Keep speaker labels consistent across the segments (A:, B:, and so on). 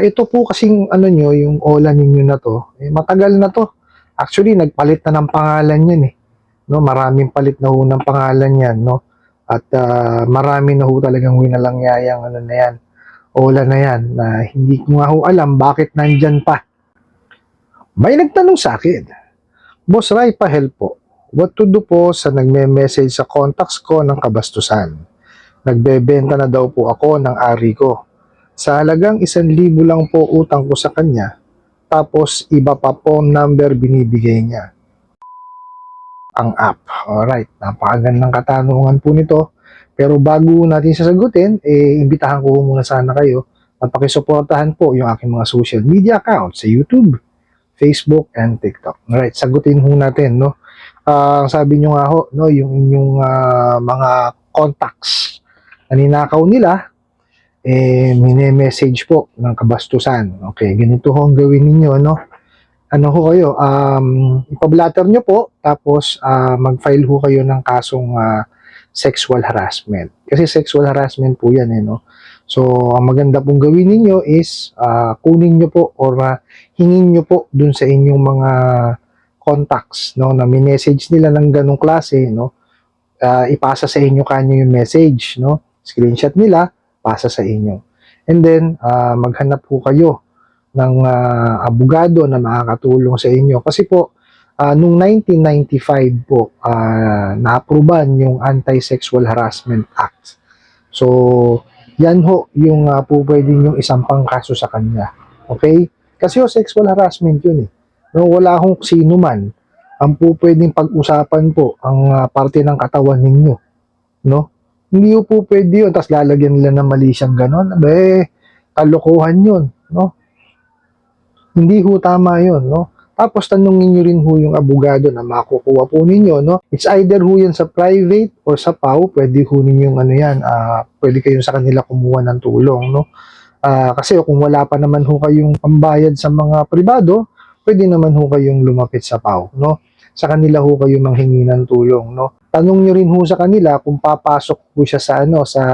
A: Ito po kasing ano nyo, yung OLA ninyo na to, matagal na to. Actually, nagpalit na ng pangalan yan eh. No, maraming palit na ho ng pangalan yan, no? At marami na ho talagang winalangyayang ano na yan, OLA na yan, na hindi ko nga ho alam bakit nandyan pa. May nagtanong sa akin, Boss Rai, pa-help po. What to do po sa nagme-message sa contacts ko ng kabastusan? Nagbebenta na daw po ako ng ari ko. Sa halagang 1,000 lang po utang ko sa kanya, tapos iba pa phone number binibigay niya. Ang app. Alright, napakagandang katanungan po nito. Pero bago natin sasagutin, imbitahan ko muna sana kayo na pakisuportahan po yung aking mga social media accounts sa YouTube, Facebook, and TikTok. Alright, sagutin ho natin, no? Sabi nyo nga ho, no, yung inyong mga contacts na ninakaw nila, mini-message po ng kabastusan. Okay, ganito ho ang gawin ninyo, no? Ano ho kayo, ipablatter nyo po, tapos mag-file ho kayo ng kasong sexual harassment. Kasi sexual harassment po yan, no? So, ang maganda pong gawin ninyo is kunin nyo po or hingin nyo po dun sa inyong mga contacts, no, na minessage nila ng ganong klase, no? Ipasa sa inyo kanyo yung message, no? Screenshot nila, pasa sa inyo. And then, maghanap po kayo ng abogado na makakatulong sa inyo. Kasi po, noong 1995 po, na-aproban yung Anti-Sexual Harassment Act. So, yan ho yung po pwedeng yung isang pangkaso sa kanya. Okay? Kasi ho, sexual harassment yun eh. No, wala hong sino man ang po pwedeng pag-usapan po ang parte ng katawan ninyo. No? Hindi po pwede yun. Tapos lalagyan nila ng mali siyang ganon. Kalokohan yun. No? Hindi ho tama yun, no? Tapos tanungin nyo rin ho yung abogado na makukuha po ninyo, no? It's either ho yan sa private or sa PAW, pwede ho ninyong ano yan, pwede kayong sa kanila kumuha ng tulong, no? Kasi kung wala pa naman ho kayong pambayad sa mga pribado, pwede naman ho kayong lumapit sa PAW, no? Sa kanila ho kayo manghingi ng tulong, no? Tanong nyo rin ho sa kanila kung papasok po siya sa ano, sa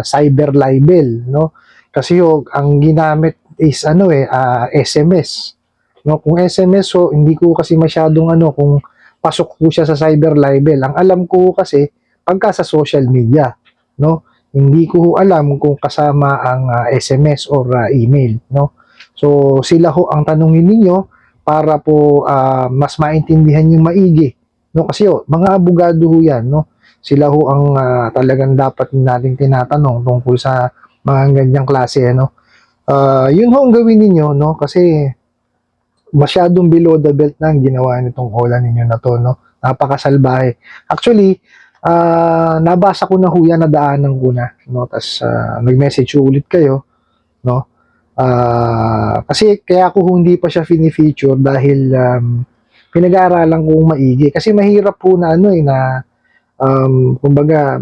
A: cyber libel, no? Kasi ho, ang ginamit is ano SMS. No, kung SMS so hindi ko kasi masyadong ano kung pasok po siya sa cyber libel. Ang alam ko kasi pagka sa social media, no? Hindi ko alam kung kasama ang SMS or email, no? So sila ho ang tanungin ninyo para po mas maintindihan yung maigi, no? Kasi mga abogado ho 'yan, no? Sila ho ang talagang dapat nating tinatanong tungkol sa mga ganyang klase, no? Yun ho ang gawin ninyo, no? Kasi masyadong below the belt na ang ginawa nitong OLA ninyo na to, no? Napakasalbahe. Actually, nabasa ko na ho yan, nadaanan ko na, no? Tapos, nag-message ulit kayo, no? Kasi kaya ko hindi pa siya fini-feature dahil pinag-aaralan kong maigi. Kasi mahirap po na ano na kumbaga,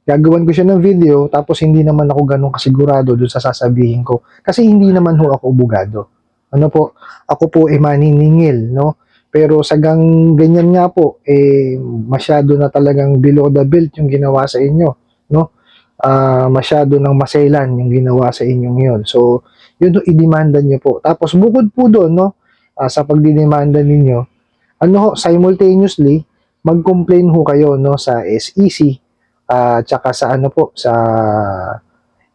A: gagawan ko siya ng video tapos hindi naman ako ganun kasigurado dun sa sasabihin ko kasi hindi naman ho ako abogado. Ano po, ako po maniningil, no? Pero sa ganyan nga po, masyado na talagang below the belt yung ginawa sa inyo, no? Masyado nang maselan yung ginawa sa inyong yon. So, yun ho, idemanda niyo po. Tapos bukod po doon, no, sa pagdidemanda ninyo, ano ho, simultaneously, mag-complain ho kayo, no, sa SEC, tsaka sa ano po, sa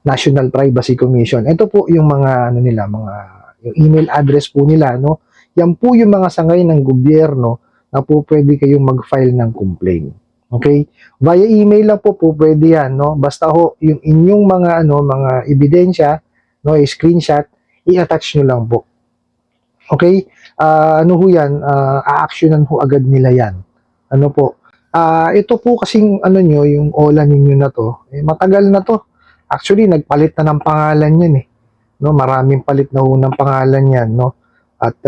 A: National Privacy Commission. Ito po yung mga ano nila, mga yung email address po nila, no. Yan po yung mga sangay ng gobyerno na po pwede kayong mag-file ng complaint. Okay? Via email lang po pwede yan, no. Basta ho yung inyong mga ano, mga ebidensya, no, screenshot, i-attach nyo lang po. Okay? Ano ho yan, a-actionan ho agad nila yan. Ano po? Ito po kasing ano nyo, yung OLA ninyo na to, matagal na to. Actually, nagpalit na ng pangalan yan eh. No, maraming palit na ho ng pangalan yan, no? At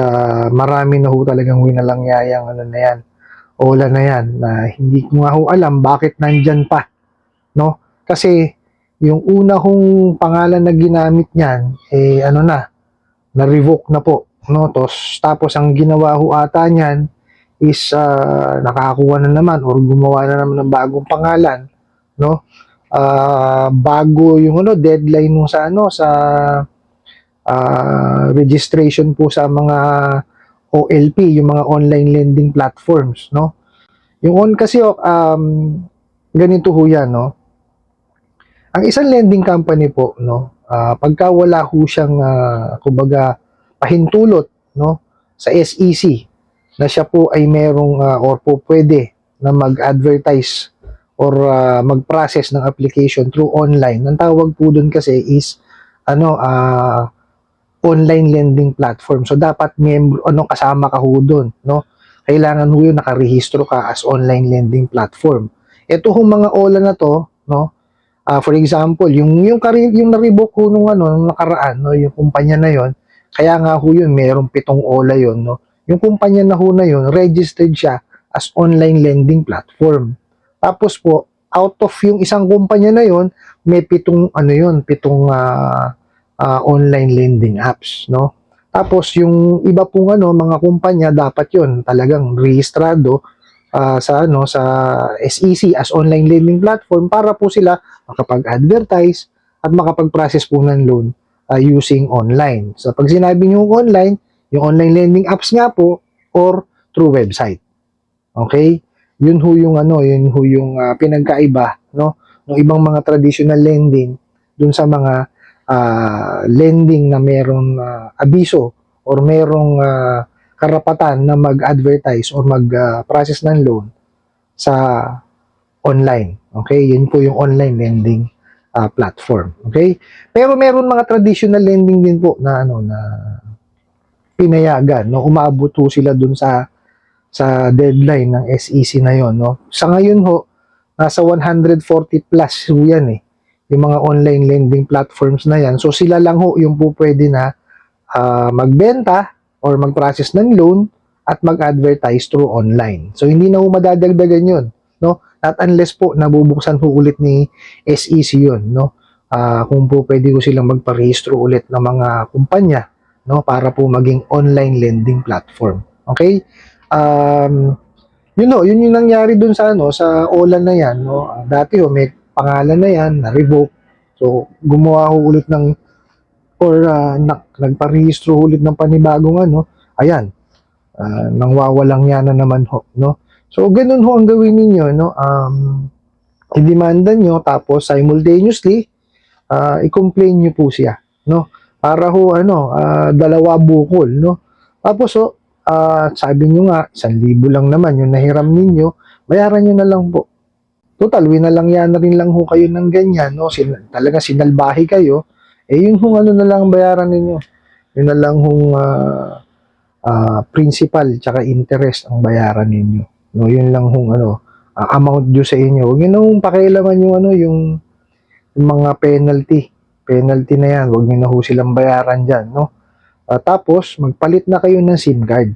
A: marami na ho talagang winalangyayang ano na yan, OLA na yan, na hindi ko nga ho alam bakit nandyan pa, no? Kasi yung una kong pangalan na ginamit niyan, ano na-revoke na po, no? Tapos ang ginawa ho ata niyan is nakakuha na naman or gumawa na naman ng bagong pangalan, no? Bago yung ano deadline nung sa ano sa registration po sa mga OLP, yung mga online lending platforms, no? Kasi ganito ho yan, no? Ang isang lending company po, no, pagka wala ho siyang kumbaga pahintulot, no, sa SEC na siya po ay merong or po pwede na mag-advertise or mag-process ng application through online. Ang tawag po doon kasi is online lending platform. So dapat kasama ka ho doon, no? Kailangan ho yun nakarehistro ka as online lending platform. Ito hong mga OLA na to, no? For example, yung na-revoke ho nung nakaraan, no, yung kumpanya na yon, kaya nga ho yun, mayroong 7 OLA yon, no. Yung kumpanya na ho na yun, registered siya as online lending platform. Tapos po, out of yung isang kumpanya na yon, may 7 online lending apps, no. Tapos yung iba pong mga kumpanya, dapat yon talagang rehistrado sa SEC as online lending platform para po sila makapag-advertise at makapag-process po ng loan using online. So pag sinabi niyo online, yung online lending apps nga po or through website. Okay? Yun ho yung pinagkaiba, no, ng ibang mga traditional lending dun sa mga lending na merong abiso or merong karapatan na mag-advertise or mag-process ng loan sa online. Okay? Yun po yung online lending platform. Okay? Pero meron mga traditional lending din po na pinayagan, no? Umabot po sila dun sa deadline ng SEC na yon, no? Sa ngayon ho, nasa 140 plus ho yan eh. Yung mga online lending platforms na yan. So sila lang ho yung po pwede na magbenta or mag-process ng loan at mag-advertise through online. So hindi na ho madadagdagan yun, no? Not unless po nabubuksan ho ulit ni SEC yun, no? Kung po pwede ko silang magparehistro ulit ng mga kumpanya, no, para po maging online lending platform. Okay? Yun yung nangyari dun sa OLA na yan, no. Dati may pangalan na yan, na-revoke. So gumawa ho ulit ng or nagparehistro ulit ng panibagong ayan, nangwawalang yan na naman ho, no. So ganun ho ang gawin ninyo, no. I-demanda nyo, tapos simultaneously i-complain nyo po siya, no, para ho dalawa bukol, no. Tapos sabi nyo nga 1,000 lang naman yung nahiram ninyo, bayaran nyo na lang po. Total, winalang na rin lang ho kayo ng ganyan, no. Talaga sinalbahe kayo, yun hong na lang bayaran ninyo. Yun na lang hong principal tsaka interest ang bayaran ninyo, no. Yun lang hong amount due sa inyo. Huwag nyo na hong pakialaman yung mga penalty na yan. Huwag nyo na ho silang bayaran dyan, no. Tapos magpalit na kayo ng SIM card,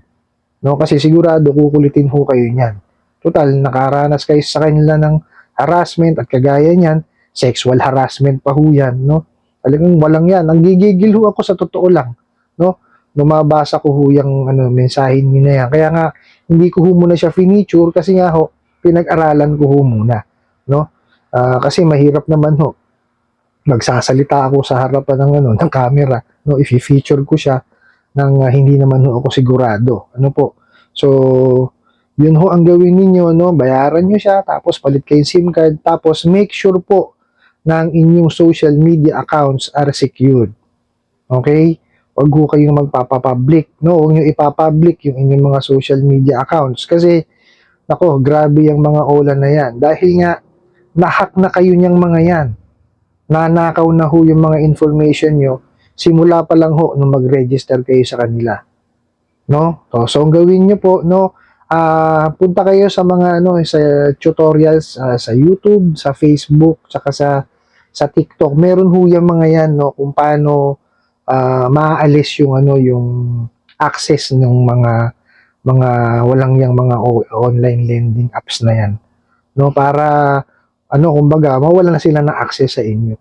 A: no, kasi sigurado kukulitin ho kayo niyan. Total, nakaranas kayo sa kanila ng harassment at kagaya niyan, sexual harassment pa ho yan, no. Talagang walang yan. Nanggigigil ho ako sa totoo lang, no. Lumabasa ko ho yung mensahe niyo na yan. Kaya nga hindi ko ho muna siya finiture kasi nga ho pinag-aralan ko ho muna, no. Kasi mahirap naman ho magsasalita ako sa harapan ng camera, no, i-feature ko siya nang hindi naman ho ako sigurado. Po. So, yun ho ang gawin ninyo, no, bayaran nyo siya, tapos palit kayo SIM card, tapos make sure po na ang inyong social media accounts are secured. Okay? Huwag ho kayong magpapapublic, no, huwag nyo ipapublic yung inyong mga social media accounts kasi, nako, grabe yung mga OLA na yan. Dahil nga, nahack na kayo niyang mga yan. Nanakaw na ho yung mga information nyo simula pa lang ho nung mag-register kayo sa kanila, no. So ang gawin nyo po, no, punta kayo sa mga sa tutorials sa YouTube, sa Facebook, saka sa TikTok. Meron ho yung mga yan, no, kung paano maaalis yung access ng mga walang yang mga online lending apps na yan, no, para kumbaga, mawala na sila ng access sa inyo.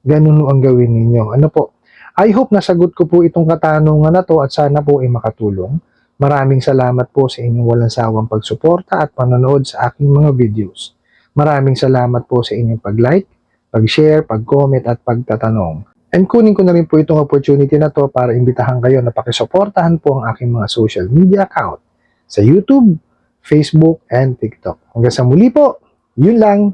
A: Ganun ang gawin ninyo. Po? I hope nasagot ko po itong katanungan na to at sana po ay makatulong. Maraming salamat po sa inyong walang sawang pagsuporta at panonood sa aking mga videos. Maraming salamat po sa inyong pag-like, pag-share, pag-comment at pagtatanong. And kunin ko na rin po itong opportunity na to para imbitahan kayo na pakisuportahan po ang aking mga social media account sa YouTube, Facebook, and TikTok. Hanggang sa muli po, yun lang.